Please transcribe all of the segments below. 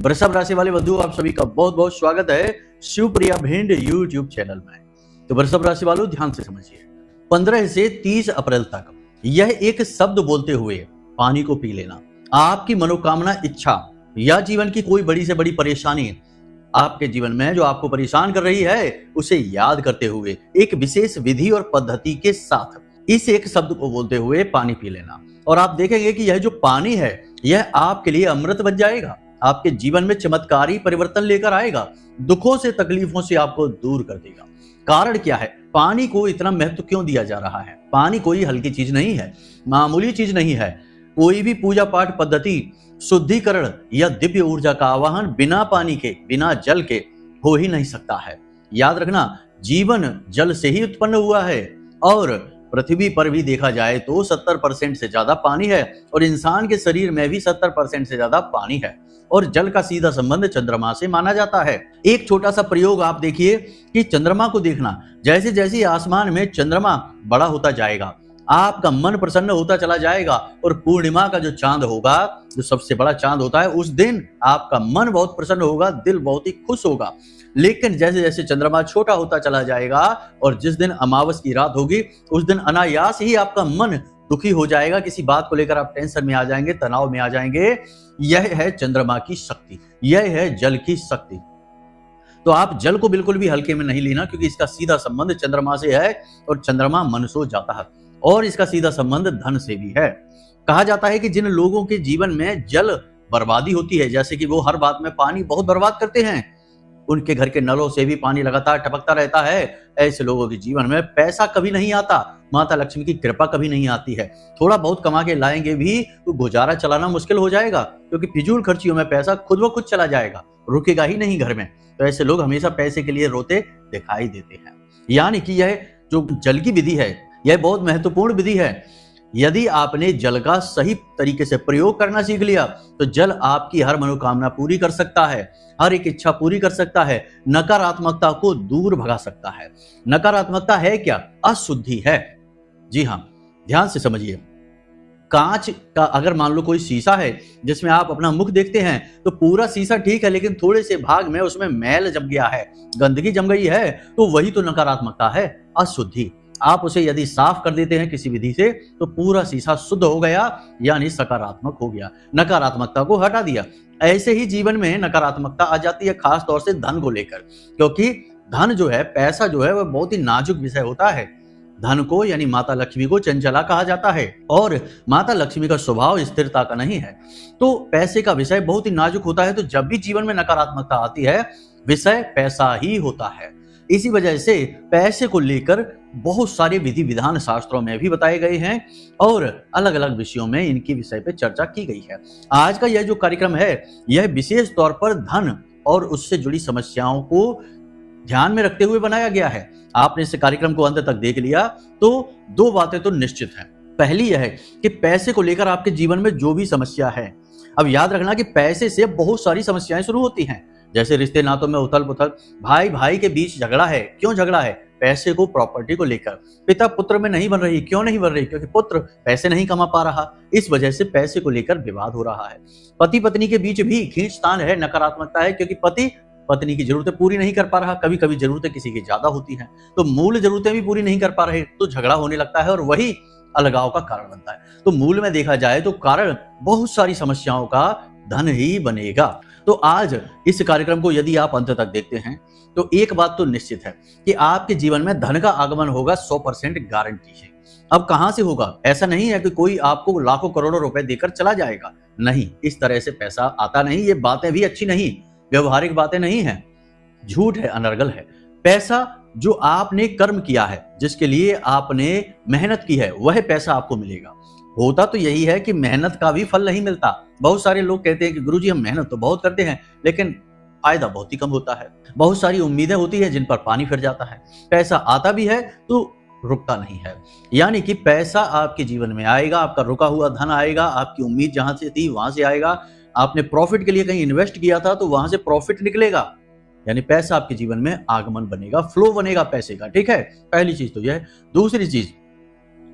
वृषभ राशि वाले बंधु, आप सभी का बहुत बहुत स्वागत है शिवप्रिया भिंड यूट्यूब चैनल में। तो वृषभ राशि वालों, ध्यान से समझिए, 15 से 30 अप्रैल तक यह एक शब्द बोलते हुए पानी को पी लेना, आपकी मनोकामना, इच्छा या जीवन की कोई बड़ी से बड़ी परेशानी आपके जीवन में जो आपको परेशान कर रही है, उसे याद करते हुए एक विशेष विधि और पद्धति के साथ इस एक शब्द को बोलते हुए पानी पी लेना। और आप देखेंगे कि यह जो पानी है, यह आपके लिए अमृत बन जाएगा, आपके जीवन में चमत्कारी परिवर्तन लेकर आएगा, दुखों से, तकलीफों से आपको दूर कर देगा। कारण क्या है? पानी को इतना महत्व क्यों दिया जा रहा है? पानी कोई हल्की चीज नहीं है, मामूली चीज नहीं है। कोई भी पूजा पाठ पद्धति, शुद्धिकरण या दिव्य ऊर्जा का आवाहन बिना पानी के, बिना जल के हो ही नहीं सकता है। याद रखना, जीवन जल से ही उत्पन्न हुआ है और पृथ्वी पर भी देखा जाए तो 70% से ज्यादा पानी है और इंसान के शरीर में भी 70% से ज्यादा पानी है। और जल का सीधा संबंध चंद्रमा से माना जाता है। एक छोटा सा प्रयोग आप देखिए कि चंद्रमा को देखना, जैसे जैसे आसमान में चंद्रमा बड़ा होता जाएगा, आपका मन प्रसन्न होता चला जाएगा और पूर्णिमा का जो चांद होगा, जो सबसे बड़ा चांद होता है, उस दिन आपका मन बहुत प्रसन्न होगा, दिल बहुत ही खुश होगा। लेकिन जैसे जैसे चंद्रमा छोटा होता चला जाएगा और जिस दिन अमावस की रात होगी, उस दिन अनायास ही आपका मन दुखी हो जाएगा, किसी बात को लेकर आप टेंशन में आ जाएंगे, तनाव में आ जाएंगे। यह है चंद्रमा की शक्ति, यह है जल की शक्ति। तो आप जल को बिल्कुल भी हल्के में नहीं लेना, क्योंकि इसका सीधा संबंध चंद्रमा से है और चंद्रमा मन सो जाता है और इसका सीधा संबंध धन से भी है। कहा जाता है कि जिन लोगों के जीवन में जल बर्बादी होती है, जैसे कि वो हर बात में पानी बहुत बर्बाद करते हैं, उनके घर के नलों से भी पानी लगातार टपकता रहता है, ऐसे लोगों के जीवन में पैसा कभी नहीं आता, माता लक्ष्मी की कृपा कभी नहीं आती है। थोड़ा बहुत कमा के लाएंगे भी तो गुजारा चलाना मुश्किल हो जाएगा, क्योंकि फिजूल खर्चियों में पैसा खुद ब खुद चला जाएगा, रुकेगा ही नहीं घर में। तो ऐसे लोग हमेशा पैसे के लिए रोते दिखाई देते हैं। यानी कि यह जो जल की विधि है, यह बहुत महत्वपूर्ण विधि है। यदि आपने जल का सही तरीके से प्रयोग करना सीख लिया तो जल आपकी हर मनोकामना पूरी कर सकता है, हर एक इच्छा पूरी कर सकता है, नकारात्मकता को दूर भगा सकता है। नकारात्मकता है क्या? अशुद्धि है। जी हाँ, ध्यान से समझिए। कांच का अगर मान लो कोई शीशा है जिसमें आप अपना मुख देखते हैं, तो पूरा शीशा ठीक है, लेकिन थोड़े से भाग में उसमें मैल जम गया है, गंदगी जम गई है, तो वही तो नकारात्मकता है, अशुद्धि। आप उसे यदि साफ कर देते हैं किसी विधि से, तो पूरा शीशा शुद्ध हो गया, यानी सकारात्मक हो गया, नकारात्मकता को हटा दिया। ऐसे ही जीवन में नकारात्मकता आ जाती है, खास तौर से धन को लेकर, क्योंकि धन जो है, पैसा जो है, वह बहुत ही नाजुक विषय होता है। धन को यानी माता लक्ष्मी को चंचला कहा जाता है और माता लक्ष्मी का स्वभाव स्थिरता का नहीं है। तो पैसे का विषय बहुत ही नाजुक होता है। तो जब भी जीवन में नकारात्मकता आती है, विषय पैसा ही होता है। इसी वजह से पैसे को लेकर बहुत सारे विधि विधान शास्त्रों में भी बताए गए हैं और अलग अलग विषयों में इनकी विषय पे चर्चा की गई है। आज का यह जो कार्यक्रम है, यह विशेष तौर पर धन और उससे जुड़ी समस्याओं को ध्यान में रखते हुए बनाया गया है। आपने इस कार्यक्रम को अंत तक देख लिया तो दो बातें तो निश्चित हैं। पहली यह है कि पैसे को लेकर आपके जीवन में जो भी समस्या है, अब याद रखना कि पैसे से बहुत सारी समस्याएं शुरू होती हैं, जैसे रिश्ते नातों में उथल पुथल, भाई भाई के बीच झगड़ा है, क्यों झगड़ा है? पैसे को, प्रॉपर्टी को लेकर। पिता पुत्र में नहीं बन रही, क्यों नहीं बन रही? क्योंकि पुत्र पैसे नहीं कमा पा रहा, इस वजह से पैसे को लेकर विवाद हो रहा है। पति पत्नी के बीच भी खींचतान है, नकारात्मकता है, क्योंकि पति पत्नी की जरूरतें पूरी नहीं कर पा रहा, कभी कभी जरूरतें किसी की ज्यादा होती हैं, तो मूल जरूरतें भी पूरी नहीं कर पा रहे, तो झगड़ा होने लगता है और वही अलगाव का कारण बनता है। तो मूल में देखा जाए तो कारण बहुत सारी समस्याओं का धन ही बनेगा। तो आज इस कार्यक्रम को यदि आप अंत तक देखते हैं तो एक बात तो निश्चित है कि आपके जीवन में धन का आगमन होगा, 100% गारंटी है। अब कहां से होगा? ऐसा नहीं है कि कोई आपको लाखों करोड़ों रुपए देकर चला जाएगा, नहीं, इस तरह से पैसा आता नहीं। ये बातें भी अच्छी नहीं, व्यवहारिक बातें नहीं है, झूठ है, अनर्गल है। पैसा जो आपने कर्म किया है, जिसके लिए आपने मेहनत की है, वह पैसा आपको मिलेगा। होता तो यही है कि मेहनत का भी फल नहीं मिलता। बहुत सारे लोग कहते हैं कि गुरुजी हम मेहनत तो बहुत करते हैं, लेकिन फायदा बहुत ही कम होता है। बहुत सारी उम्मीदें होती है जिन पर पानी फिर जाता है। पैसा आता भी है तो रुकता नहीं है। यानी कि पैसा आपके जीवन में आएगा, आपका रुका हुआ धन आएगा, आपकी उम्मीद जहां से थी वहां से आएगा। आपने प्रॉफिट के लिए कहीं इन्वेस्ट किया था तो वहां से प्रॉफिट निकलेगा, यानी पैसा आपके जीवन में आगमन बनेगा, फ्लो बनेगा पैसे का। ठीक है, पहली चीज तो यह है। दूसरी चीज,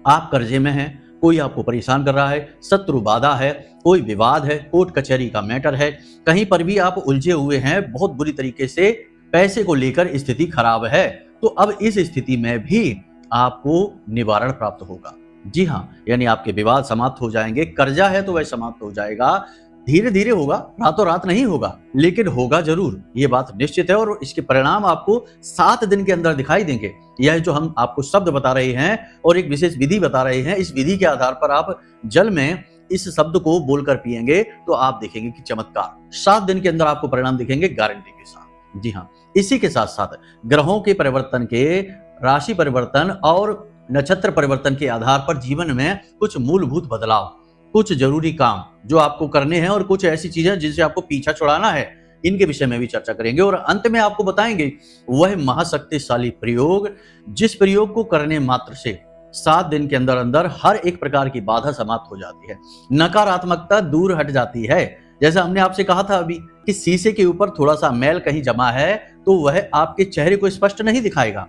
आप कर्जे में हैं, कोई आपको परेशान कर रहा है, शत्रु बाधा है, कोई विवाद है, कोर्ट कचहरी का मैटर है, कहीं पर भी आप उलझे हुए हैं, बहुत बुरी तरीके से पैसे को लेकर स्थिति खराब है, तो अब इस स्थिति में भी आपको निवारण प्राप्त होगा। जी हाँ, यानी आपके विवाद समाप्त हो जाएंगे, कर्जा है तो वह समाप्त हो जाएगा, धीरे धीरे होगा, रातों रात नहीं होगा, लेकिन होगा जरूर, ये बात निश्चित है। और इसके परिणाम आपको 7 दिन के अंदर दिखाई देंगे। यह जो हम आपको शब्द बता रहे हैं और एक विशेष विधि बता रहे हैं, इस विधि के आधार पर आप जल में इस शब्द को बोलकर पिएंगे तो आप देखेंगे कि चमत्कार 7 दिन के अंदर आपको परिणाम दिखेंगे गारंटी के साथ। जी हाँ, इसी के साथ साथ ग्रहों के परिवर्तन के, राशि परिवर्तन और नक्षत्र परिवर्तन के आधार पर जीवन में कुछ मूलभूत बदलाव, कुछ जरूरी काम जो आपको करने हैं और कुछ ऐसी चीजें जिनसे आपको पीछा छुड़ाना है, इनके विषय में भी चर्चा करेंगे। और अंत में आपको बताएंगे वह महाशक्तिशाली प्रयोग, जिस प्रयोग को करने मात्र से 7 दिन के अंदर अंदर हर एक प्रकार की बाधा समाप्त हो जाती है, नकारात्मकता दूर हट जाती है। जैसा हमने आपसे कहा था अभी कि शीशे के ऊपर थोड़ा सा मैल कहीं जमा है तो वह आपके चेहरे को स्पष्ट नहीं दिखाएगा,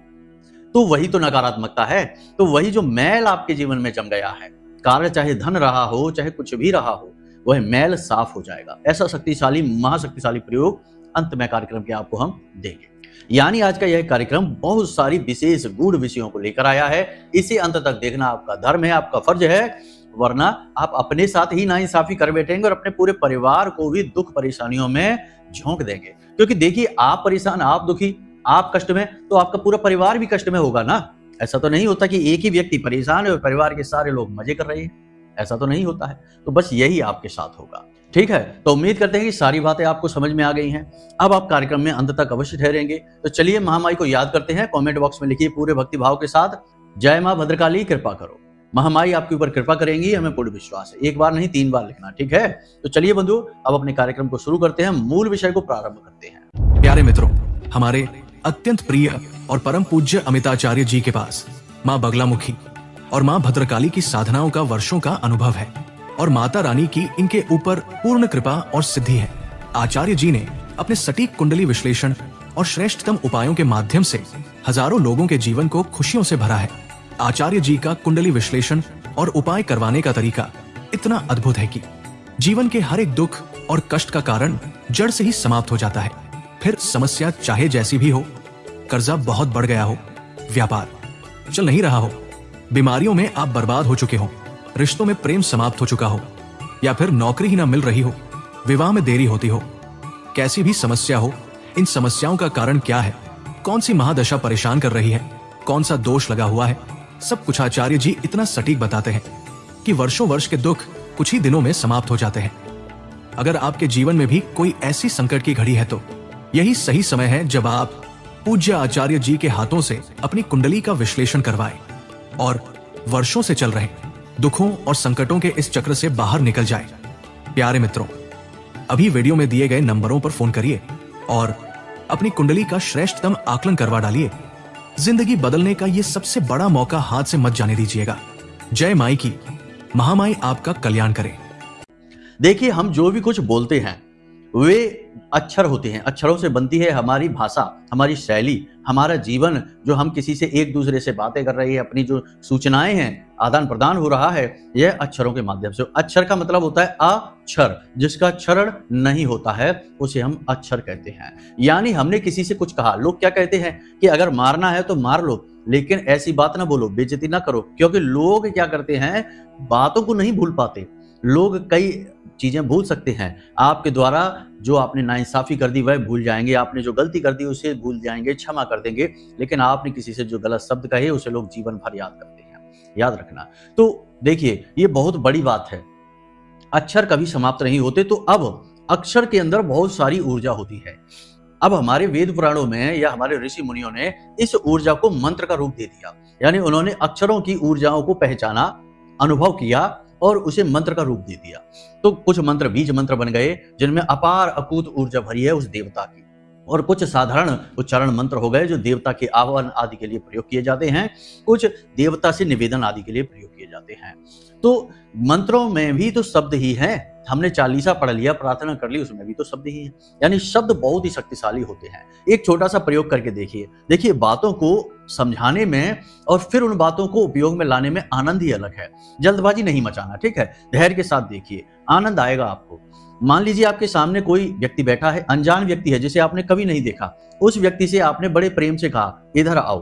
तो वही तो नकारात्मकता है। तो वही जो मैल आपके जीवन में जम गया है, कार्य चाहे धन रहा हो चाहे कुछ भी रहा हो, वह मैल साफ हो जाएगा। ऐसा शक्तिशाली, महाशक्तिशाली प्रयोग अंत में कार्यक्रम के आपको हम देंगे। यानी आज का यह कार्यक्रम बहुत सारी विशेष गूढ़ विषयों को लेकर आया है। इसे अंत तक देखना आपका धर्म है, आपका फर्ज है, वरना आप अपने साथ ही नाइंसाफी कर बैठेंगे और अपने पूरे परिवार को भी दुख परेशानियों में झोंक देंगे। क्योंकि देखिए, आप परेशान, आप दुखी, आप कष्ट में, तो आपका पूरा परिवार भी कष्ट में होगा ना। ऐसा तो नहीं होता कि एक ही व्यक्ति परेशान है और परिवार के सारे लोग मजे कर रहे हैं, ऐसा तो नहीं होता है। तो बस यही आपके साथ होगा, ठीक है। तो उम्मीद करते हैं कि सारी बातें आपको समझ में आ गई हैं। अब आप कार्यक्रम में अंत तक अवश्य ठहरेंगे। तो चलिए महामाई को याद करते हैं। कमेंट बॉक्स में लिखिए पूरे भक्ति भाव के साथ, जय मां भद्रकाली कृपा करो। महामाई आपके ऊपर कृपा करेंगी, हमें पूर्ण विश्वास है। एक बार नहीं 3 बार लिखना, ठीक है। तो चलिए बंधु, अब अपने कार्यक्रम को शुरू करते हैं, मूल विषय को प्रारंभ करते हैं। प्यारे मित्रों, हमारे अत्यंत प्रिय और परम पूज्य अमिताचार्य जी के पास माँ बगलामुखी और माँ भद्रकाली की साधनाओं का वर्षों का अनुभव है और माता रानी की इनके ऊपर पूर्ण कृपा और सिद्धि है। आचार्य जी ने अपने सटीक कुंडली विश्लेषण और श्रेष्ठतम उपायों के माध्यम से हजारों लोगों के जीवन को खुशियों से भरा है। आचार्य जी का कुंडली विश्लेषण और उपाय करवाने का तरीका इतना अद्भुत है कि जीवन के हर एक दुख और कष्ट का कारण जड़ से ही समाप्त हो जाता है। फिर समस्या चाहे जैसी भी हो, कर्जा बहुत बढ़ गया हो, व्यापार चल नहीं रहा हो, बीमारियों में आप बर्बाद हो चुके हो, रिश्तों में प्रेम समाप्त हो चुका हो, या फिर नौकरी ही ना मिल रही हो, विवाह में देरी होती हो, कैसी भी समस्या हो, इन समस्याओं का कारण क्या है, कौन सी महादशा परेशान कर रही है, कौन सा दोष लगा हुआ है, सब कुछ आचार्य जी इतना सटीक बताते हैं कि वर्षों वर्ष के दुख कुछ ही दिनों में समाप्त हो जाते हैं। अगर आपके जीवन में भी कोई ऐसी संकट की घड़ी है तो यही सही समय है जब आप पूज्य आचार्य जी के हाथों से अपनी कुंडली का विश्लेषण करवाएं और वर्षों से चल रहे दुखों और संकटों के इस चक्र से बाहर निकल जाएं। प्यारे मित्रों, अभी वीडियो में दिए गए नंबरों पर फोन करिए और अपनी कुंडली का श्रेष्ठतम आकलन करवा डालिए। जिंदगी बदलने का ये सबसे बड़ा मौका हाथ से मत जाने दीजिएगा। जय माई की, महामाई आपका कल्याण करे। देखिए, हम जो भी कुछ बोलते हैं वे अक्षर होते हैं, अक्षरों से बनती है हमारी भाषा, हमारी शैली, हमारा जीवन। जो हम किसी से एक दूसरे से बातें कर रहे हैं, अपनी जो सूचनाएं हैं, आदान प्रदान हो रहा है, यह अक्षरों के माध्यम से। अक्षर का मतलब होता है अक्षर, जिसका क्षरण नहीं होता है उसे हम अक्षर कहते हैं। यानी हमने किसी से कुछ कहा, लोग क्या कहते हैं कि अगर मारना है तो मार लो, लेकिन ऐसी बात ना बोलो, बेइज्जती ना करो। क्योंकि लोग क्या करते हैं, बातों को नहीं भूल पाते। लोग कई चीजें भूल सकते हैं। आपके द्वारा जो आपने नाइंसाफी कर दी वह भूल जाएंगे, आपने जो गलती कर दी उसे भूल जाएंगे, क्षमा कर देंगे, लेकिन आपने किसी से जो गलत शब्द कहे उसे लोग जीवन भर याद करते हैं। याद रखना। तो देखिए, ये बहुत बड़ी बात है, अक्षर कभी समाप्त नहीं होते। तो अब अक्षर के अंदर बहुत सारी ऊर्जा होती है। अब हमारे वेद पुराणों में या हमारे ऋषि मुनियों ने इस ऊर्जा को मंत्र का रूप दे दिया। यानी उन्होंने अक्षरों की ऊर्जाओं को पहचाना, अनुभव किया और उसे मंत्र का रूप दे दिया। तो कुछ मंत्र बीज मंत्र बन गए जिनमें अपार अकूत ऊर्जा भरी है उस देवता की, और कुछ साधारण उच्चारण मंत्र हो गए जो देवता के आह्वान आदि के लिए प्रयोग किए जाते हैं, कुछ देवता से निवेदन आदि के लिए प्रयोग किए जाते हैं। तो मंत्रों में भी तो शब्द ही हैं। हमने चालीसा पढ़ लिया, प्रार्थना कर ली, उसमें भी तो शब्द ही हैं। यानी शब्द बहुत ही शक्तिशाली होते हैं। एक छोटा सा प्रयोग करके देखिए। देखिए, बातों को समझाने में और फिर उन बातों को उपयोग में लाने में आनंद ही अलग है। जल्दबाजी नहीं मचाना, ठीक है, धैर्य के साथ देखिए, आनंद आएगा आपको। मान लीजिए आपके सामने कोई व्यक्ति बैठा है, अनजान व्यक्ति है जिसे आपने कभी नहीं देखा, उस व्यक्ति से आपने बड़े प्रेम से कहा इधर आओ,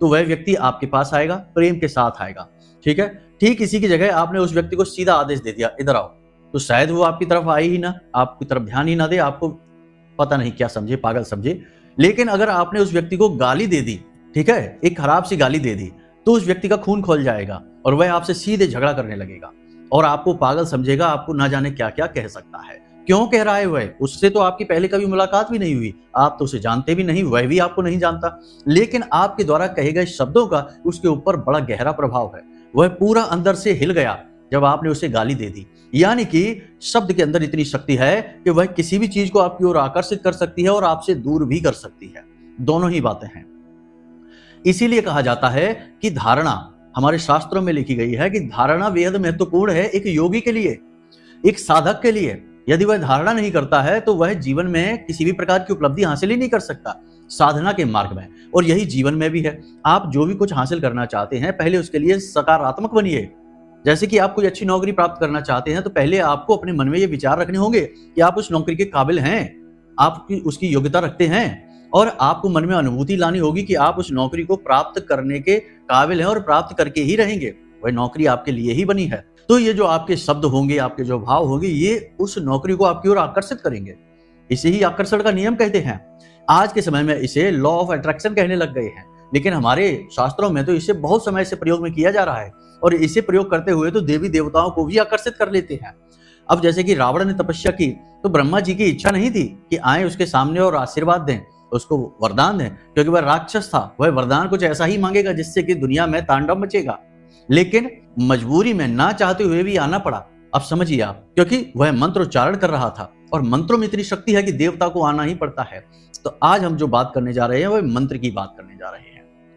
तो वह व्यक्ति आपके पास आएगा, प्रेम के साथ आएगा, ठीक है। ठीक इसी की जगह आपने उस व्यक्ति को सीधा आदेश दे दिया इधर आओ, तो शायद वो आपकी तरफ आए ही ना, आपकी तरफ ध्यान ही ना दे, आपको पता नहीं क्या समझे, पागल समझे। लेकिन अगर आपने उस व्यक्ति को गाली दे दी, ठीक है, एक खराब सी गाली दे दी, तो उस व्यक्ति का खून खोल जाएगा और वह आपसे सीधे झगड़ा करने लगेगा और आपको पागल समझेगा, आपको ना जाने क्या क्या कह सकता है। क्यों कह रहा है वह? उससे तो आपकी पहले कभी मुलाकात भी नहीं हुई, आप तो उसे जानते भी नहीं, वह भी आपको नहीं जानता, लेकिन आपके द्वारा कहे गए शब्दों का उसके ऊपर बड़ा गहरा प्रभाव है। वह पूरा अंदर से हिल गया जब आपने उसे गाली दे दी। यानी कि शब्द के अंदर इतनी शक्ति है कि वह किसी भी चीज को आपकी ओर आकर्षित कर सकती है और आपसे दूर भी कर सकती है। दोनों ही बातें हैं। इसीलिए कहा जाता है कि धारणा, हमारे शास्त्रों में लिखी गई है कि धारणा बेहद महत्वपूर्ण है एक योगी के लिए, एक साधक के लिए। यदि वह धारणा नहीं करता है तो वह जीवन में किसी भी प्रकार की उपलब्धि हासिल ही नहीं कर सकता साधना के मार्ग में, और यही जीवन में भी है। आप जो भी कुछ हासिल करना चाहते हैं, पहले उसके लिए सकारात्मक बनिए। जैसे कि आप कोई अच्छी नौकरी प्राप्त करना चाहते हैं तो पहले आपको अपने मन में ये विचार रखने होंगे कि आप उस नौकरी के काबिल हैं, आप उसकी योग्यता रखते हैं, और आपको मन में अनुभूति लानी होगी कि आप उस नौकरी को प्राप्त करने के काबिल हैं और प्राप्त करके ही रहेंगे, वह नौकरी आपके लिए ही बनी है। तो ये जो आपके शब्द होंगे, आपके जो भाव होंगे, ये उस नौकरी को आपकी ओर आकर्षित करेंगे। इसे ही आकर्षण का नियम कहते हैं। आज के समय में इसे लॉ ऑफ अट्रैक्शन कहने लग गए हैं, लेकिन हमारे शास्त्रों में तो इसे बहुत समय से प्रयोग में किया जा रहा है, और इसे प्रयोग करते हुए तो देवी देवताओं को भी आकर्षित कर लेते हैं। अब जैसे कि रावण ने तपस्या की, तो ब्रह्मा जी की इच्छा नहीं थी कि आए उसके सामने और आशीर्वाद दें, उसको वरदान दें, क्योंकि वह राक्षस था। वह वरदान कुछ ऐसा ही मांगेगा जिससे कि दुनिया में तांडव मचेगा, लेकिन मजबूरी में ना चाहते हुए भी आना पड़ा। अब समझिए आप, क्योंकि वह मंत्र उच्चारण कर रहा था, और मंत्रों में इतनी शक्ति है कि देवता को आना ही पड़ता है। तो आज हम जो बात करने जा रहे हैं वह मंत्र की बात करने जा रहे हैं।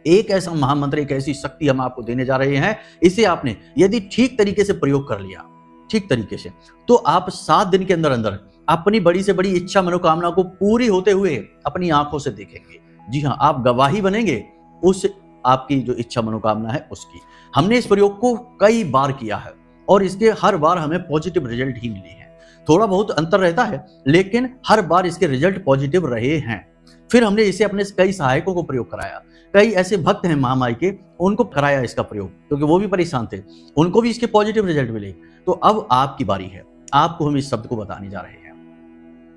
एक ऐसा महामंत्र, एक ऐसी शक्ति हम आपको देने जा रहे हैं। इसे आपने यदि ठीक तरीके से प्रयोग कर लिया, ठीक तरीके से, तो आप 7 दिन के अंदर अंदर अपनी बड़ी से बड़ी इच्छा मनोकामना को पूरी होते हुए अपनी आंखों से देखेंगे। जी हाँ, आप गवाही बनेंगे उस आपकी जो इच्छा मनोकामना है उसकी। हमने इस प्रयोग को कई बार किया है और इसके हर बार हमें पॉजिटिव रिजल्ट ही मिले हैं। थोड़ा बहुत अंतर रहता है, लेकिन हर बार इसके रिजल्ट पॉजिटिव रहे हैं। फिर हमने इसे अपने कई सहायकों को प्रयोग कराया। कई ऐसे भक्त हैं महामाई के, उनको कराया इसका प्रयोग, क्योंकि वो भी परेशान थे, उनको भी इसके पॉजिटिव रिजल्ट मिले। तो अब आपकी बारी है, आपको हम इस शब्द को बताने जा रहे हैं।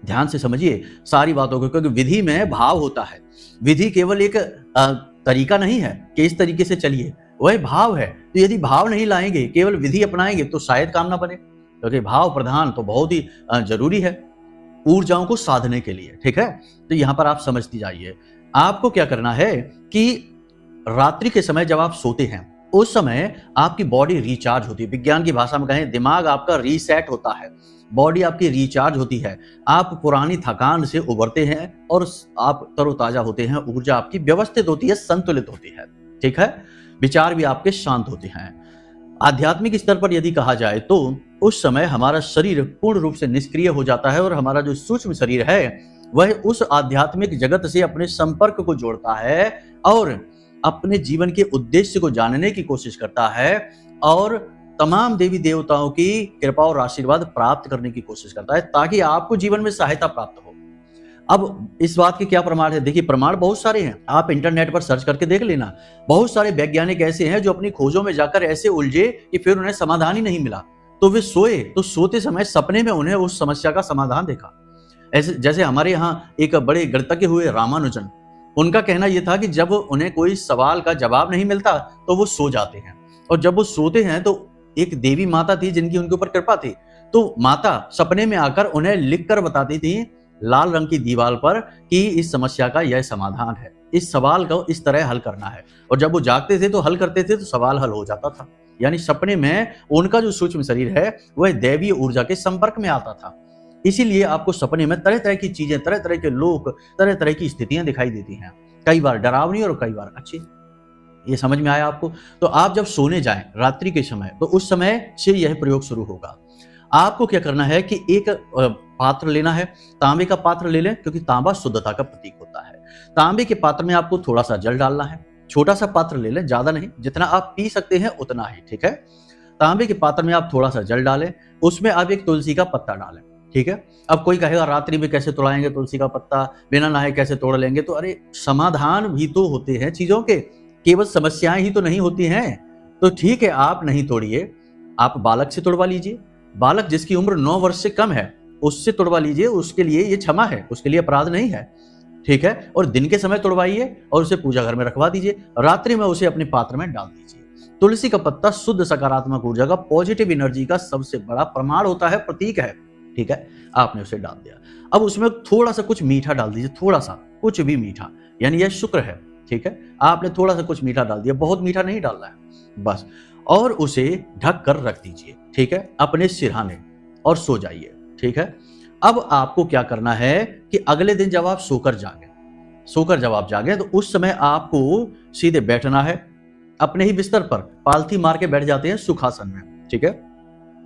ध्यान से समझिए सारी बातों को, क्योंकि विधि में भाव होता है। विधि केवल एक तरीका नहीं है कि इस तरीके से चलिए, वह भाव है। तो यदि भाव नहीं लाएंगे, केवल विधि अपनाएंगे, तो शायद काम ना बने, क्योंकि भाव प्रधान तो बहुत ही जरूरी है ऊर्जाओं को साधने के लिए, ठीक है। तो यहां पर आप समझती जाइए। आपको क्या करना है कि रात्रि के समय जब आप सोते हैं, उस समय आपकी बॉडी रिचार्ज होती है। विज्ञान की भाषा में कहें, दिमाग आपका रीसेट होता है, बॉडी आपकी रिचार्ज होती है। आप पुरानी थकान से उबरते हैं और आप तरोताजा होते हैं। ऊर्जा आपकी व्यवस्थित होती है, संतुलित होती है, ठीक है। विचार भी आपके शांत होते हैं। आध्यात्मिक स्तर पर यदि कहा जाए तो उस समय हमारा शरीर पूर्ण रूप से निष्क्रिय हो जाता है और हमारा जो सूक्ष्म शरीर है वह उस आध्यात्मिक जगत से अपने संपर्क को जोड़ता है और अपने जीवन के उद्देश्य को जानने की कोशिश करता है और तमाम देवी देवताओं की कृपा और आशीर्वाद प्राप्त करने की कोशिश करता है, ताकि आपको जीवन में सहायता प्राप्त हो। अब इस बात के क्या प्रमाण है? देखिए, प्रमाण बहुत सारे हैं, आप इंटरनेट पर सर्च करके देख लेना। बहुत सारे वैज्ञानिक ऐसे हैं जो अपनी खोजों में जाकर ऐसे उलझे कि फिर उन्हें समाधान ही नहीं मिला, तो वे सोए, तो सोते समय सपने में उन्हें उस समस्या का समाधान देखा। ऐसे जैसे हमारे यहाँ एक बड़े गणितज्ञ हुए रामानुजन, उनका कहना यह था कि जब उन्हें कोई सवाल का जवाब नहीं मिलता तो वो सो जाते हैं, और जब वो सोते हैं तो एक देवी माता थी जिनकी उनके ऊपर कृपा थी, तो माता सपने में आकर उन्हें लिख कर बताती थी लाल रंग की दीवार पर कि इस समस्या का यह समाधान है, इस सवाल को इस तरह हल करना है। और जब वो जागते थे तो हल करते थे तो सवाल हल हो जाता था। यानी सपने में उनका जो सूक्ष्म शरीर है वह दैवीय ऊर्जा के संपर्क में आता था। इसीलिए आपको सपने में तरह तरह की चीजें, तरह तरह के लोग, तरह तरह की स्थितियां दिखाई देती हैं, कई बार डरावनी और कई बार अच्छी। ये समझ में आया आपको? तो आप जब सोने जाएं रात्रि के समय, तो उस समय से यह प्रयोग शुरू होगा। आपको क्या करना है कि एक पात्र लेना है, तांबे का पात्र ले लें, क्योंकि तांबा शुद्धता का प्रतीक होता है। तांबे के पात्र में आपको थोड़ा सा जल डालना है, छोटा सा पात्र ले लें, ज्यादा नहीं, जितना आप पी सकते हैं उतना ही, ठीक है। तांबे के पात्र में आप थोड़ा सा जल डालें, उसमें आप एक तुलसी का पत्ता डालें, ठीक है। अब कोई कहेगा रात्रि में कैसे तोड़ाएंगे तुलसी का पत्ता, बिना नहाए कैसे तोड़ लेंगे, तो अरे समाधान भी तो होते हैं चीजों के, केवल समस्याएं ही तो नहीं होती हैं। तो ठीक है, आप नहीं तोड़िए, आप बालक से तोड़वा लीजिए, बालक जिसकी उम्र 9 वर्ष से कम है उससे तोड़वा लीजिए, उसके लिए ये क्षमा है, उसके लिए अपराध नहीं है, ठीक है। और दिन के समय तोड़वाइए और उसे पूजा घर में रखवा दीजिए, रात्रि में उसे अपने पात्र में डाल दीजिए। तुलसी का पत्ता शुद्ध सकारात्मक ऊर्जा का, पॉजिटिव एनर्जी का सबसे बड़ा प्रमाण होता है, प्रतीक है, ठीक है। आपने उसे डाल दिया, अब उसमें थोड़ा सा कुछ मीठा डाल दीजिए, थोड़ा सा कुछ भी मीठा, यानी यह शुक्र है, ठीक है। आपने थोड़ा सा कुछ मीठा डाल दिया, बहुत मीठा नहीं डालना है बस, और उसे ढक कर रख दीजिए, ठीक है, अपने सिरहाने, और सो जाइए, ठीक है। अब आपको क्या करना है कि अगले दिन जब आप सोकर जब आप जागे तो उस समय आपको सीधे बैठना है, अपने ही बिस्तर पर पालथी मार के बैठ जाते हैं सुखासन में, ठीक है,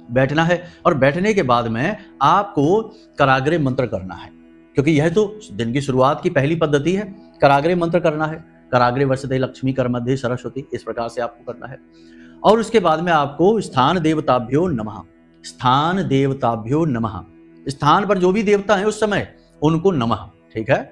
बैठना है। और बैठने के बाद में आपको कराग्रे मंत्र करना है, क्योंकि यह तो दिन की शुरुआत की पहली पद्धति है, कराग्रे मंत्र करना है। कराग्रे वर्षते लक्ष्मी कर मध्य सरस्वती, इस प्रकार से आपको करना है। और उसके बाद में आपको स्थान देवताभ्यो नमः, स्थान देवताभ्यो नमः, स्थान पर जो भी देवता हैं उस समय उनको नमः, ठीक है।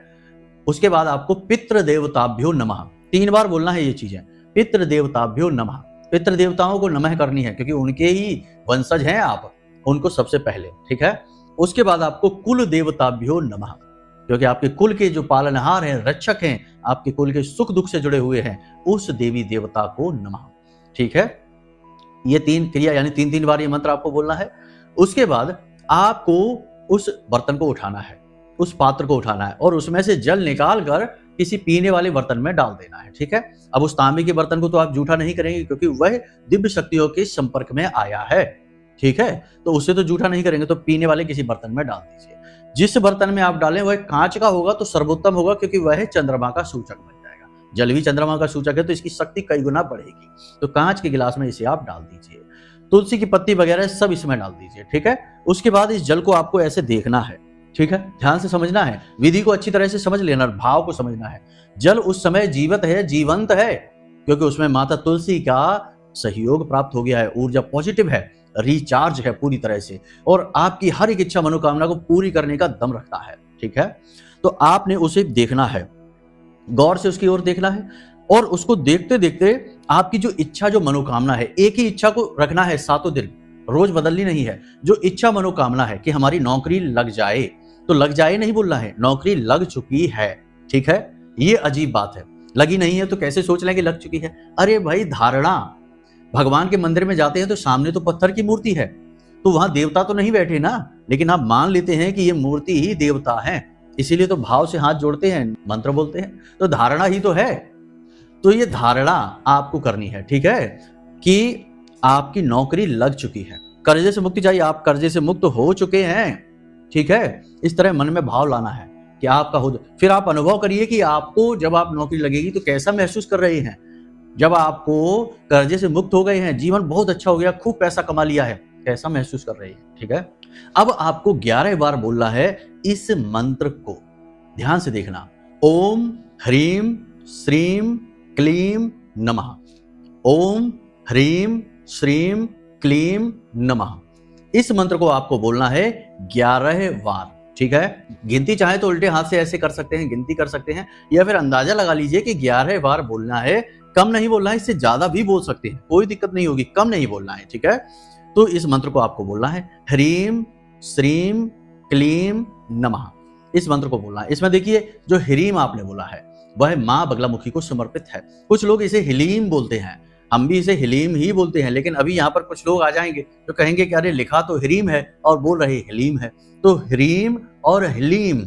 उसके बाद आपको पितृ देवताभ्यो नमः, 3 बार बोलना है ये चीजें, पितृ देवताभ्यो नमः, पितृ देवताओं को नमः करनी है, क्योंकि उनके ही वंशज हैं आप, उनको सबसे पहले, ठीक है। उसके बाद आपको कुल देवताभ्यो नमः, क्योंकि आपके कुल के जो पालनहार हैं, रक्षक हैं, आपके कुल के सुख दुख से जुड़े हुए हैं, उस देवी देवता को नमः, ठीक है। ये 3 क्रिया, यानी 3-3 बार ये मंत्र आपको बोलना है। उसके बाद आपको उस बर्तन को उठाना है, उस पात्र को उठाना है, और उसमें से जल निकाल कर किसी पीने वाले बर्तन में डाल देना है, ठीक है। अब उस तांबे के बर्तन को तो आप जूठा नहीं करेंगे, क्योंकि वह दिव्य शक्तियों के संपर्क में आया है, ठीक है, तो उससे तो जूठा नहीं करेंगे, तो पीने वाले किसी बर्तन में डाल दीजिए। जिस बर्तन में आप डालें वह कांच का होगा तो सर्वोत्तम होगा, क्योंकि वह चंद्रमा का सूचक बन जाएगा, जल भी चंद्रमा का सूचक है तो इसकी शक्ति कई गुना बढ़ेगी। तो कांच के गिलास में इसे आप डाल दीजिए, तुलसी की पत्ती वगैरह सब इसमें डाल दीजिए, ठीक है। उसके बाद इस जल को आपको ऐसे देखना है, ठीक है, ध्यान से समझना है, विधि को अच्छी तरह से समझ लेना, भाव को समझना है। जल उस समय जीवित है, जीवंत है, क्योंकि उसमें माता तुलसी का सहयोग प्राप्त हो गया है, ऊर्जा पॉजिटिव है, रिचार्ज है पूरी तरह से, और आपकी हर एक इच्छा मनोकामना को पूरी करने का दम रखता है, ठीक है। तो आपने उसे देखना है, गौर से उसकी ओर देखना है, और उसको देखते देखते आपकी जो इच्छा, जो मनोकामना है, एक ही इच्छा को रखना है 7 दिन, रोज बदलनी नहीं है। जो इच्छा मनोकामना है कि हमारी नौकरी लग जाए, तो लग जाए नहीं बोलना है, नौकरी लग चुकी है, ठीक है। ये अजीब बात है, लगी नहीं है तो कैसे सोच लें कि लग चुकी है। अरे भाई, धारणा, भगवान के मंदिर में जाते हैं तो सामने तो पत्थर की मूर्ति है, तो वहां देवता तो नहीं बैठे ना, लेकिन आप मान लेते हैं कि ये मूर्ति ही देवता है, इसीलिए तो भाव से हाथ जोड़ते हैं, मंत्र बोलते हैं, तो धारणा ही तो है। तो ये धारणा आपको करनी है, ठीक है, कि आपकी नौकरी लग चुकी है, कर्जे से मुक्ति चाहिए, आप कर्जे से मुक्त हो चुके हैं, ठीक है। इस तरह मन में भाव लाना है कि आपका हो, फिर आप अनुभव करिए कि आपको जब आप नौकरी लगेगी तो कैसा महसूस कर रहे हैं। जब आपको कर्जे से मुक्त हो गए हैं, जीवन बहुत अच्छा हो गया, खूब पैसा कमा लिया है, कैसा महसूस कर रहे हैं, ठीक है। अब आपको 11 बार बोलना है इस मंत्र को, ध्यान से देखना, ओम ह्रीम श्रीम क्लीम नमः, ओम ह्रीम श्रीम क्लीम नमः। इस मंत्र को आपको बोलना है 11 बार, ठीक है। गिनती चाहे तो उल्टे हाथ से ऐसे कर सकते हैं, गिनती कर सकते हैं, या फिर अंदाजा लगा लीजिए कि 11 बार बोलना है, कम नहीं बोलना है, इससे ज्यादा भी बोल सकते हैं, कोई दिक्कत नहीं होगी, कम नहीं बोलना है, ठीक है। तो इस मंत्र को आपको बोलना है ह्रीम श्रीम क्लीम नमः, इस मंत्र को बोलना है। इसमें देखिए जो ह्रीम आपने बोला है वह माँ बगलामुखी को समर्पित है। कुछ लोग इसे हिलीम बोलते हैं, हम भी इसे हिलीम ही बोलते हैं, लेकिन अभी यहाँ पर कुछ लोग आ जाएंगे जो कहेंगे कि अरे लिखा तो ह्रीम है और बोल रहे हिलीम है। तो ह्रीम और हिलीम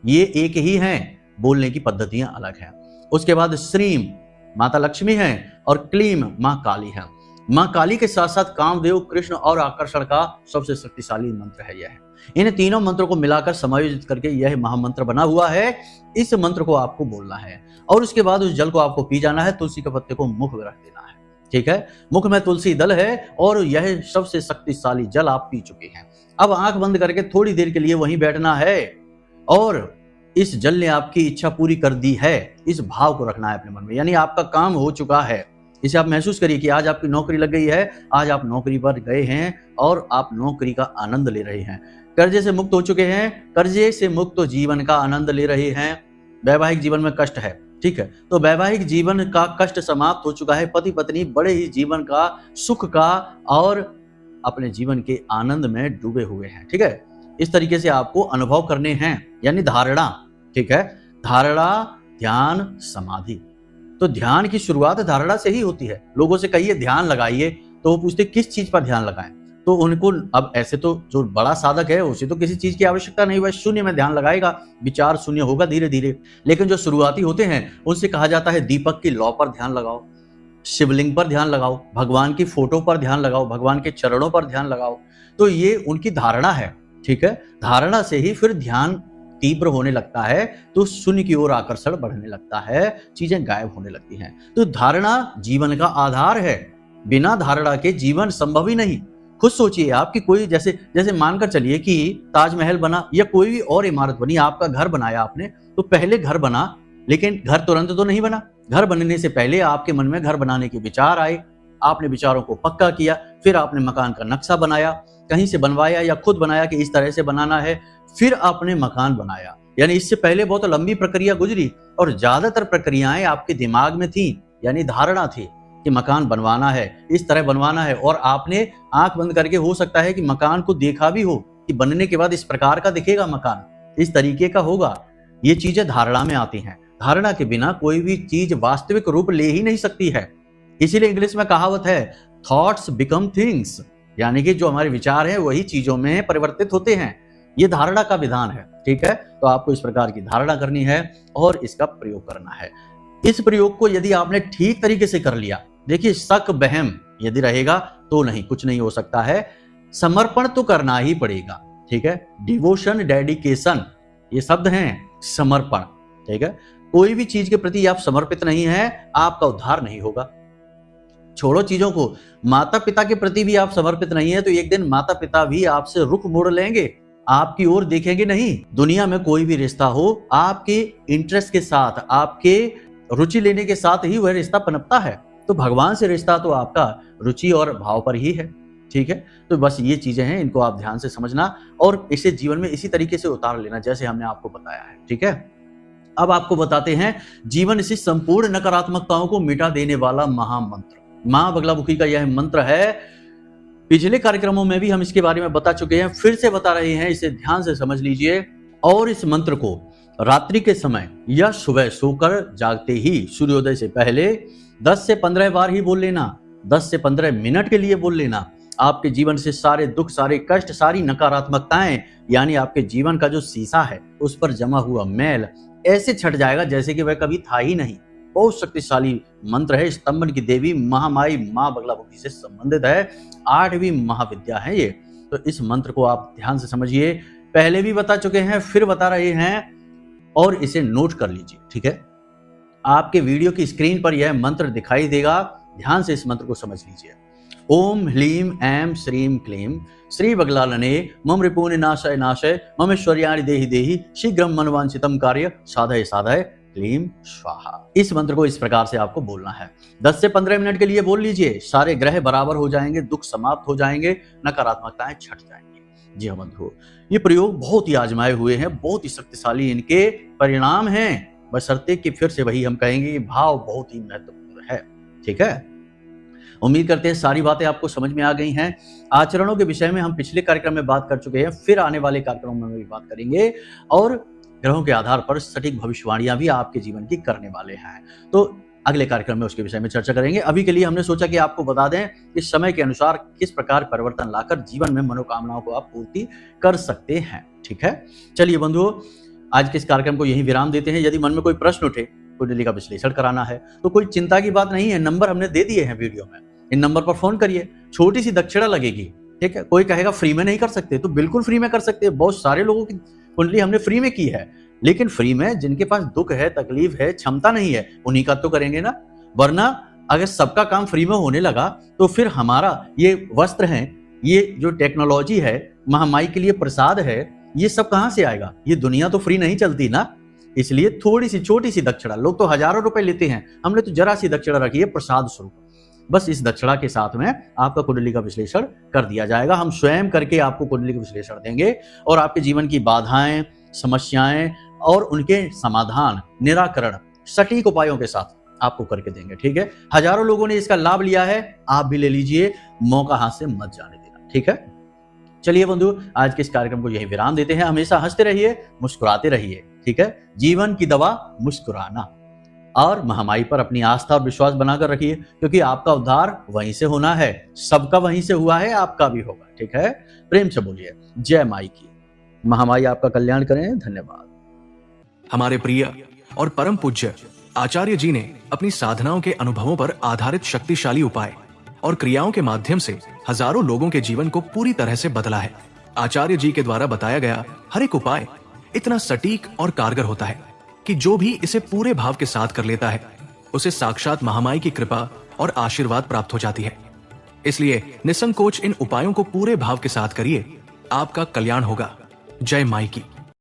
ये एक ही हैं, बोलने की पद्धतियां अलग हैं। उसके बाद श्रीम माता लक्ष्मी हैं और क्लीम माँ काली है। माँ काली के साथ साथ कामदेव, कृष्ण और आकर्षण का सबसे शक्तिशाली मंत्र है यह। इन तीनों मंत्रों को मिलाकर समायोजित करके यह महामंत्र बना हुआ है। इस मंत्र को आपको बोलना है और उसके बाद उस जल को आपको पी जाना है। तुलसी के पत्ते को मुख में रख देना है, ठीक है। मुख में तुलसी दल है और यह सबसे शक्तिशाली जल आप पी चुके हैं। अब आंख बंद करके थोड़ी देर के लिए वहीं बैठना है और इस जल ने आपकी इच्छा पूरी कर दी है, इस भाव को रखना है अपने मन में। यानी आपका काम हो चुका है, इसे आप महसूस करिए कि आज आपकी नौकरी लग गई है, आज आप नौकरी पर गए हैं और आप नौकरी का आनंद ले रहे हैं। कर्जे से मुक्त हो चुके हैं, कर्जे से मुक्त जीवन का आनंद ले रहे हैं। वैवाहिक जीवन में कष्ट है, ठीक है, तो वैवाहिक जीवन का कष्ट समाप्त हो चुका है। पति पत्नी बड़े ही जीवन का, सुख का और अपने जीवन के आनंद में डूबे हुए हैं, ठीक है। इस तरीके से आपको अनुभव करने हैं, यानी धारणा, ठीक है। धारणा, ध्यान, समाधि। तो ध्यान की शुरुआत धारणा से ही होती है। लोगों से कहिए ध्यान लगाइए तो वो पूछते किस चीज पर ध्यान लगाएं, तो उनको अब ऐसे तो जो बड़ा साधक है उसे तो किसी चीज की आवश्यकता नहीं, वह शून्य में ध्यान लगाएगा, विचार शून्य होगा धीरे धीरे। लेकिन जो शुरुआती होते हैं उनसे कहा जाता है दीपक की लौ पर ध्यान लगाओ, शिवलिंग पर ध्यान लगाओ, भगवान की फोटो पर ध्यान लगाओ, भगवान के चरणों पर ध्यान लगाओ। तो ये उनकी धारणा है, ठीक है। धारणा से ही फिर ध्यान तीव्र होने लगता है, तो शून्य की ओर आकर्षण बढ़ने लगता है, चीजें गायब होने लगती हैं। तो धारणा जीवन का आधार है, बिना धारणा के जीवन संभव ही नहीं। खुद सोचिए आप कि कोई जैसे मानकर चलिए कि ताजमहल बना या कोई भी और इमारत बनी, आपका घर बनाया आपने, तो पहले घर बना, लेकिन घर तुरंत तो नहीं बना। घर बनने से पहले आपके मन में घर बनाने के विचार आए, आपने विचारों को पक्का किया, फिर आपने मकान का नक्शा बनाया, कहीं से बनवाया या खुद बनाया कि इस तरह से बनाना है, फिर आपने मकान बनाया। यानी इससे पहले बहुत लंबी प्रक्रिया गुजरी और ज्यादातर प्रक्रियाएं आपके दिमाग में थी, यानी धारणा थी कि मकान बनवाना है, इस तरह बनवाना है, और आपने आंख बंद करके हो सकता है कि मकान को देखा भी हो कि बनने के बाद इस प्रकार का दिखेगा मकान, इस तरीके का होगा। ये चीजें धारणा में आती हैं। धारणा के बिना कोई भी चीज वास्तविक रूप ले ही नहीं सकती है। इसीलिए इंग्लिश में कहावत है थॉट्स बिकम थिंग्स, यानी कि जो हमारे विचार हैं वही चीजों में परिवर्तित होते हैं। ये धारणा का विधान है, ठीक है। तो आपको इस प्रकार की धारणा करनी है और इसका प्रयोग करना है। इस प्रयोग को यदि आपने ठीक तरीके से कर लिया, देखिए शक बहम यदि रहेगा तो नहीं, कुछ नहीं हो सकता है। समर्पण तो करना ही पड़ेगा, ठीक है। डिवोशन, डेडिकेशन, ये शब्द हैं, समर्पण, ठीक है। कोई भी चीज के प्रति आप समर्पित नहीं है, आपका उद्धार नहीं होगा। छोड़ो चीजों को, माता पिता के प्रति भी आप समर्पित नहीं है तो एक दिन माता पिता भी आपसे रुख मोड़ लेंगे, आपकी ओर देखेंगे नहीं। दुनिया में कोई भी रिश्ता हो, आपके इंटरेस्ट के साथ, आपके रुचि लेने के साथ ही वह रिश्ता पनपता है। तो भगवान से रिश्ता तो आपका रुचि और भाव पर ही है, ठीक है। तो बस ये चीजें हैं, इनको आप ध्यान से समझना और इसे जीवन में इसी तरीके से उतार लेना जैसे हमने आपको बताया है, ठीक है। अब आपको बताते हैं जीवन से संपूर्ण नकारात्मकताओं को मिटा देने वाला महामंत्र। मां बगलामुखी का यह मंत्र है। पिछले कार्यक्रमों में भी हम इसके बारे में बता चुके हैं, फिर से बता रहे हैं, इसे ध्यान से समझ लीजिए। और इस मंत्र को रात्रि के समय या सुबह सोकर जागते ही सूर्योदय से पहले 10 से 15 बार ही बोल लेना, 10 से 15 मिनट के लिए बोल लेना। आपके जीवन से सारे दुख, सारे कष्ट, सारी नकारात्मकताएं, यानी आपके जीवन का जो शीशा है उस पर जमा हुआ मैल ऐसे छट जाएगा जैसे कि वह कभी था ही नहीं। बहुत शक्तिशाली मंत्र है। स्तंभन की देवी महामाई मां बगलामुखी से संबंधित है। 8वीं महाविद्या है ये। तो इस मंत्र को आप ध्यान से समझिए, पहले भी बता चुके हैं, फिर बता रहे हैं, और इसे नोट कर लीजिए, ठीक है। आपके वीडियो की स्क्रीन पर यह मंत्र दिखाई देगा, ध्यान से इस मंत्र को समझ लीजिए। ओम ह्लीम ऐं श्रीं क्लीं श्री बगलालने मम रिपून नाशय नाशय मम ऐश्वर्याणि देहि देहि शीघ्रम मनवांछितम कार्य साधय साधय क्लीं स्वाहा। इस मंत्र को इस प्रकार से आपको बोलना है। 10 से 15 मिनट के लिए बोल लीजिए, सारे ग्रह बराबर हो जाएंगे, दुख समाप्त हो जाएंगे, नकारात्मकताएं छट जाएंगी। जी हाँ बंधुओं, ये प्रयोग बहुत ही आजमाए हुए हैं, बहुत ही शक्तिशाली इनके परिणाम हैं, बशर्ते कि फिर से वही हम कहेंगे ये भाव बहुत ही महत्वपूर्ण है, ठीक है। उम्मीद करते हैं सारी बातें आपको समझ में आ गई हैं। आचरणों के विषय में हम पिछले कार्यक्रम में बात कर चुके हैं, फिर आने वाले कार्यक्रमों में भी बात करेंगे और ग्रहों के आधार पर सटीक भविष्यवाणियां भी आपके जीवन की करने वाले हैं। तो अगले कार्यक्रम में उसके विषय में चर्चा करेंगे। अभी के लिए हमने सोचा कि आपको बता दें कि समय के अनुसार किस प्रकार परिवर्तन लाकर जीवन में मनोकामनाओं को आप पूर्ति कर सकते हैं, ठीक है। चलिए बंधुओं, आज के इस कार्यक्रम को यही विराम देते हैं। यदि मन में कोई प्रश्न उठे, कुंडली का विश्लेषण कराना है, तो कोई चिंता की बात नहीं है। नंबर हमने दे दिए हैं वीडियो में, इन नंबर पर फोन करिए। छोटी सी दक्षिणा लगेगी, ठीक है। कोई कहेगा फ्री में नहीं कर सकते, तो बिल्कुल फ्री में कर सकते हैं। बहुत सारे लोगों की कुंडली हमने फ्री में की है, लेकिन फ्री में जिनके पास दुख है, तकलीफ है, क्षमता नहीं है, उन्हीं का तो करेंगे ना। वरना अगर सबका काम फ्री में होने लगा तो फिर हमारा ये वस्त्र है, ये जो टेक्नोलॉजी है, महामाई के लिए प्रसाद है, ये सब कहां से आएगा? ये दुनिया तो फ्री नहीं चलती ना। इसलिए थोड़ी सी छोटी सी दक्षिणा, लोग तो हजारों रुपए लेते हैं, हमने तो जरा सी दक्षिणा रखी है प्रसाद स्वरूप। बस इस दक्षिणा के साथ में आपका कुंडली का विश्लेषण कर दिया जाएगा। हम स्वयं करके आपको कुंडली का विश्लेषण देंगे और आपके जीवन की बाधाएं, समस्याएं और उनके समाधान, निराकरण सटीक उपायों के साथ आपको करके देंगे। ठीक है, हजारों लोगों ने इसका लाभ लिया है, आप भी ले लीजिए, मौका हाथ से मत जाने देना। ठीक है, चलिए बंधु, आज के इस कार्यक्रम को यही विराम देते हैं। हमेशा हंसते रहिए, मुस्कुराते रहिए। ठीक है, जीवन की दवा मुस्कुराना, और महामाई पर अपनी आस्था और विश्वास बनाकर रखिए, क्योंकि आपका उद्धार वहीं से होना है, सबका वहीं से हुआ है, आपका भी होगा। ठीक है, प्रेम से बोलिए जय माई की। महामाई आपका कल्याण करें। धन्यवाद। हमारे प्रिय और परम पूज्य आचार्य जी ने अपनी साधनाओं के अनुभवों पर आधारित शक्तिशाली उपाय और क्रियाओं के माध्यम से हजारों लोगों के जीवन को पूरी तरह से बदला है। आचार्य जी के द्वारा बताया गया हर एक उपाय इतना सटीक और कारगर होता है कि जो भी इसे पूरे भाव के साथ कर लेता है, उसे साक्षात महामाई की कृपा और आशीर्वाद प्राप्त हो जाती है। इसलिए निसंकोच इन उपायों को पूरे भाव के साथ करिए, आपका कल्याण होगा। जय माई की।